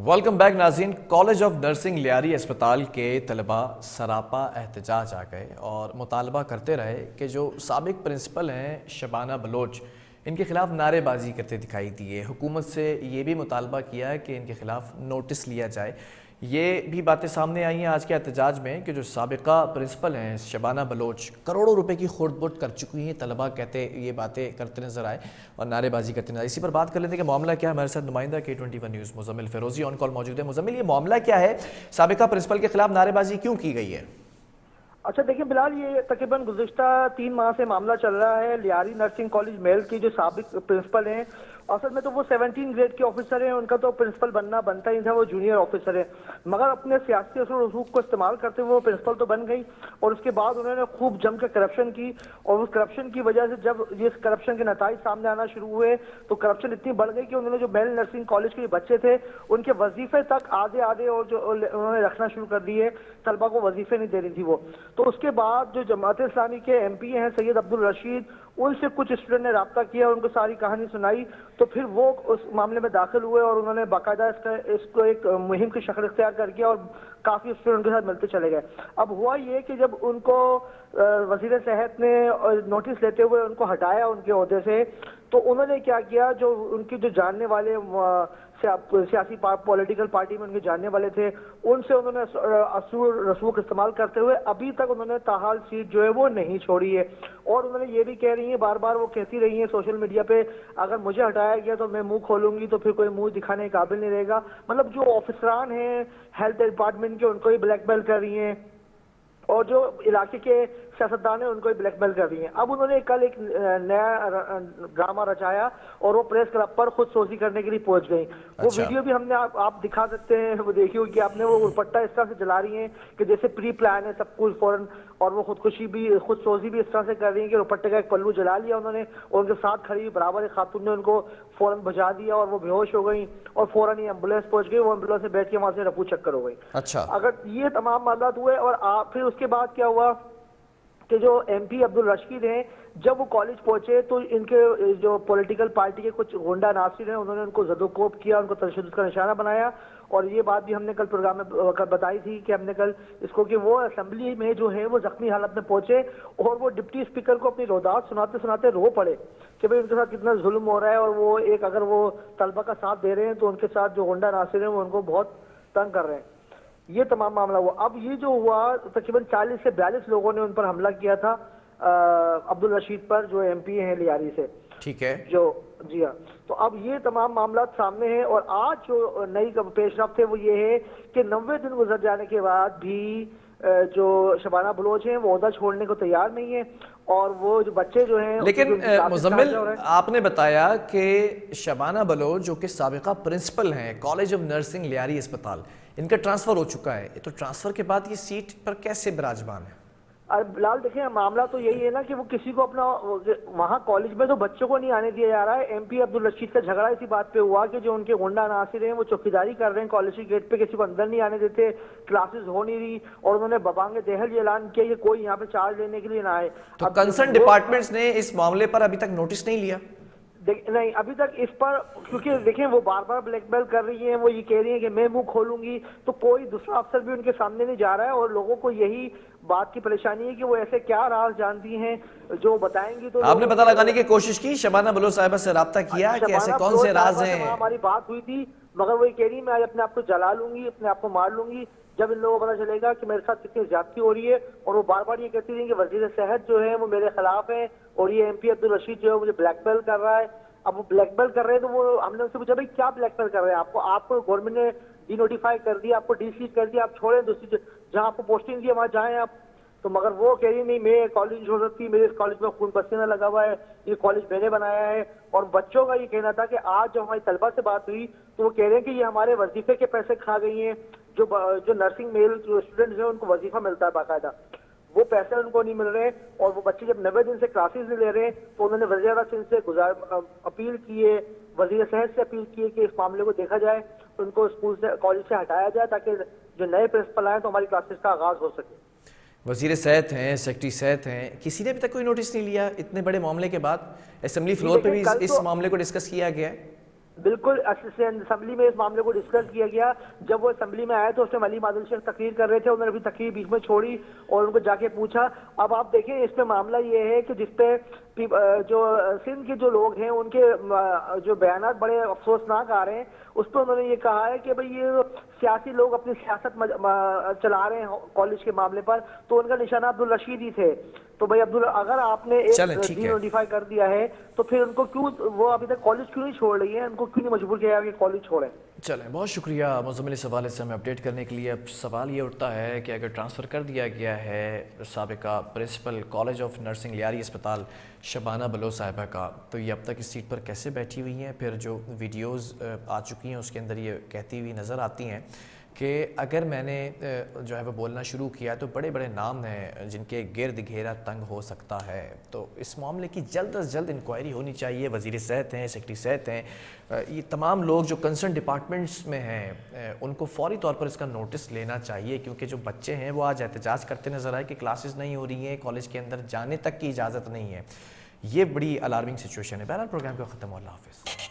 Welcome back नाज़रीन। College of nursing Lyari अस्पताल के तलबा सरापा एहतजाज आ गए और मुतालबा करते रहे कि जो साबिक प्रिंसिपल हैं शबाना बलोच, इनके खिलाफ नारेबाजी करते दिखाई दिए। हुकूमत से ये भी मुतालबा किया है कि इनके खिलाफ नोटिस लिया जाए। ये भी बातें सामने आई हैं आज के एहतजाज में कि जो साबिका प्रिंसिपल हैं शबाना बलोच करोड़ों रुपए की खुर्द-बुर्द कर चुकी हैं। तलबा कहते ये बातें करते नजर आए और नारेबाजी करते नजर आए। इसी पर बात कर लेते हैं कि मामला क्या है। हमारे साथ नुमाइंदा K21 न्यूज़ मुजम्मिल फिरोजी ऑन कॉल मौजूद है। मुजम्मिल, ये मामला क्या है? साबिका प्रिंसिपल के खिलाफ नारेबाजी क्यों की गई है? अच्छा देखिए बिलाल, ये तकरीबन गुज़िश्ता 3 माह से मामला चल रहा है। लियारी नर्सिंग कॉलेज मेल की जो साबिक प्रिंसिपल हैं, असल में तो वो 17 ग्रेड के ऑफिसर हैं, उनका तो प्रिंसिपल बनना बनता ही था, वो जूनियर ऑफिसर है। मगर अपने सियासी असर रसूख को इस्तेमाल करते हुए वो प्रिंसिपल तो बन गई और उसके बाद उन्होंने खूब जम के करप्शन की और उस करप्शन की वजह से जब ये करप्शन के नताइज सामने आना शुरू हुए तो करप्शन इतनी बढ़ गई कि उन्होंने जो मेल नर्सिंग कॉलेज के बच्चे थे उनके वजीफे तक आधे आधे और जो उन्होंने रखना शुरू कर दिए। तलबा को वजीफे नहीं दे रही थी वो। तो उसके बाद जो जमात इस्लामी के MP हैं सैयद अब्दुल रशीद, उनसे कुछ स्टूडेंट ने रब्ता किया और उनको सारी कहानी सुनाई। तो फिर वो उस मामले में दाखिल हुए और उन्होंने बाकायदा इसको एक मुहिम की शक्ल इख्तियार करके और काफी स्टूडेंट के साथ मिलते चले गए। अब हुआ ये कि जब उनको वजीर सेहत ने नोटिस लेते हुए उनको हटाया उनके ओहदे से, तो उन्होंने क्या किया, जो उनकी जो जानने वाले सियासी पॉलिटिकल पार्टी में उनके जानने वाले थे, उनसे उन्होंने असूल रसूख इस्तेमाल करते हुए अभी तक उन्होंने ताहाल सीट जो है वो नहीं छोड़ी है। और उन्होंने ये भी कह रही है, बार बार वो कहती रही है सोशल मीडिया पे, अगर मुझे हटाया गया तो मैं मुंह खोलूंगी तो फिर कोई मुंह दिखाने के काबिल नहीं रहेगा। मतलब जो ऑफिसरान हैं हेल्थ डिपार्टमेंट के, उनको ही ब्लैकमेल कर रही हैं और जो इलाके के सियासतदान है उनको ब्लैकमेल कर रही हैं। अब उन्होंने कल एक नया ड्रामा रचाया और वो प्रेस क्लब पर खुद सोजी करने के लिए पहुंच गई। वो वीडियो भी हमने आप दिखा सकते हैं, वो देखी होगी आपने। वो दुपट्टा इस तरह से जला रही हैं कि जैसे प्री प्लान है सब कुछ फौरन, और वो खुदकुशी भी खुद सोजी भी इस तरह से कर रही है कि दुपट्टे का एक पल्लू जला लिया उन्होंने और उनके साथ खड़ी बराबर एक खातून ने उनको फौरन बचा दिया और वो बेहोश हो गई और फौरन ही एम्बुलेंस पहुंच गई। वो एम्बुलेंस से बैठ के वहां से रफू चक्कर हो गई। अच्छा, अगर ये तमाम मामला हुए और फिर उसके बाद क्या हुआ कि जो MP अब्दुल रशीद हैं, जब वो कॉलेज पहुंचे तो इनके जो पॉलिटिकल पार्टी के कुछ गुंडा नासिर हैं उन्होंने उनको ज़दोकोब किया, उनको तशद्दुद का निशाना बनाया। और ये बात भी हमने कल प्रोग्राम में बताई थी कि हमने कल इसको कि वो असेंबली में जो है वो जख्मी हालत में पहुंचे और वो डिप्टी स्पीकर को अपनी रोदात सुनाते सुनाते रो पड़े कि भाई उनके साथ कितना जुल्म हो रहा है और वो एक अगर वो तलबा का साथ दे रहे हैं तो उनके साथ जो गुंडा नासिर हैं वो उनको बहुत तंग कर रहे हैं। ये तमाम मामला हुआ। अब ये जो हुआ, तकरीबन 40 से 42 लोगों ने उन पर हमला किया था अब्दुल रशीद पर, जो MP हैं लियारी से। ठीक है, जो जी हाँ। तो अब ये तमाम मामला सामने हैं और आज जो नई पेशरफ्त है वो ये है कि 90 दिन गुजर जाने के बाद भी जो शबाना बलोच हैं वो ओहदा छोड़ने को तैयार नहीं है और वो जो बच्चे जो हैं। लेकिन मुजम्मिल, आपने बताया कि शबाना बलोच जो कि साबिका प्रिंसिपल हैं कॉलेज ऑफ नर्सिंग लियारी अस्पताल, इनका ट्रांसफर हो चुका है, तो ट्रांसफर के बाद ये सीट पर कैसे विराजमान है? बिलाल देखिए, मामला तो यही है ना कि वो किसी को अपना वहाँ कॉलेज में तो बच्चों को नहीं आने दिया जा रहा है। MP अब्दुल रशीद का झगड़ा इसी बात पे हुआ कि जो उनके गुंडा नासिर हैं वो चौकीदारी कर रहे हैं कॉलेज के गेट पे, किसी को अंदर नहीं आने देते, क्लासेस हो नहीं रही और उन्होंने बबांगे देहल ये ऐलान किया कि कोई यहाँ पे चार्ज लेने के लिए ना आए। तो कंसर्न डिपार्टमेंट्स ने इस मामले पर अभी तक नोटिस नहीं लिया? नहीं, अभी तक इस पर, क्योंकि देखें वो बार बार ब्लैकमेल कर रही हैं, वो ये कह रही हैं कि मैं मुंह खोलूंगी, तो कोई दूसरा अफसर भी उनके सामने नहीं जा रहा है और लोगों को यही बात की परेशानी है कि वो ऐसे क्या राज जानती हैं जो बताएंगी। तो आपने पता लगाने की कोशिश की, शबाना बलोच साहिबा से रब्ता किया कि ऐसे कौन से राज हैं? हमारी बात हुई थी मगर वो ये कह रही मैं आज अपने आप को जला लूंगी, अपने आप को मार लूंगी जब इन लोगों को पता चलेगा कि मेरे साथ कितनी ज्यादती हो रही है। और वो बार बार ये कहती रही कि वजीर सेहत जो है वो मेरे खिलाफ है और ये MP अब्दुल रशीद जो है मुझे ब्लैकमेल कर रहा है। अब वो ब्लैकमेल कर रहे हैं तो वो हमने उनसे पूछा भाई क्या ब्लैकमेल कर रहे हैं आपको गवर्नमेंट ने डिनोटिफाई कर दिया, आपको DC कर दिया, आप छोड़ें दूसरी जहाँ आपको पोस्टिंग दी वहाँ जाएं आप। तो मगर वो कह रही नहीं, मैं कॉलेज छोड़ सकती, मेरे इस कॉलेज में खून पसीना लगा हुआ है, ये कॉलेज मैंने बनाया है। और बच्चों का ये कहना था कि आज जब हमारी तलबा से बात हुई तो वो कह रहे हैं कि ये हमारे वजीफे के पैसे खा गई हैं। जो नर्सिंग मेल जो स्टूडेंट्स हैं उनको वजीफा मिलता है बाकायदा, वो पैसे उनको नहीं मिल रहे और वो बच्चे जब 90 दिन से क्लासेस नहीं ले रहे तो उन्होंने वज़ीर सिंह से अपील की है, वजीर सेहत से अपील की है कि इस मामले को देखा जाए, उनको स्कूल से कॉलेज से हटाया जाए ताकि जो नए प्रिंसिपल आए तो हमारी क्लासेस का आगाज हो सके। वजीर सेहत हैं, सेक्रेटरी सेहत हैं, किसी ने अभी तक कोई नोटिस नहीं लिया इतने बड़े मामले के बाद? असेंबली फ्लोर पे भी इस मामले को डिस्कस किया गया है? बिल्कुल असेंबली में इस मामले को डिस्कस किया गया। जब वो असेंबली में आए तो उसमें मली मादिल शेख तकरीर कर रहे थे, उन्होंने अपनी तकरीर बीच में छोड़ी और उनको जाके पूछा। अब आप देखें इसमें मामला ये है कि जिसपे जो सिंध के जो लोग हैं उनके जो बयानात बड़े अफसोसनाक आ रहे हैं, उस पर उन्होंने ये कहा है कि भाई ये सियासी लोग अपनी सियासत चला रहे हैं कॉलेज के मामले पर, तो उनका निशाना अब्दुल रशीद ही थे। तो भाई अब्दुल, अगर आपने चलें, एक ठीक डीन है। नोटिफाई कर दिया है तो फिर उनको क्यों, वो अभी तक कॉलेज क्यों नहीं छोड़ रही है, उनको क्यों नहीं मजबूर किया कि कॉलेज छोड़ें? चलें, बहुत शुक्रिया मुज़म्मिल इस हवाले से हमें अपडेट करने के लिए। अब सवाल ये उठता है कि अगर ट्रांसफ़र कर दिया गया है साबिका principal college of nursing Lyari अस्पताल शबाना बलोच साहिबा का, तो ये अब तक इस सीट पर कैसे बैठी हुई हैं? फिर जो वीडियोज़ आ चुकी हैं उसके अंदर ये कहती हुई नज़र आती हैं कि अगर मैंने जो है वो बोलना शुरू किया तो बड़े बड़े नाम हैं जिनके गिर्द घेरा तंग हो सकता है। तो इस मामले की जल्द अज जल्द इंक्वायरी होनी चाहिए। वज़ीर सेहत हैं, सेक्रेटरी सेहत हैं, ये तमाम लोग जो कंसर्न डिपार्टमेंट्स में हैं उनको फ़ौरी तौर पर इसका नोटिस लेना चाहिए, क्योंकि जो बच्चे हैं वो आज एहतजाज करते नज़र आए कि क्लासेस नहीं हो रही हैं, कॉलेज के अंदर जाने तक की इजाज़त नहीं है। ये बड़ी अलार्मिंग सिचुएशन है। बहरहाल प्रोग्राम का ख़त्म हो, अल्लाह हाफ़िज़।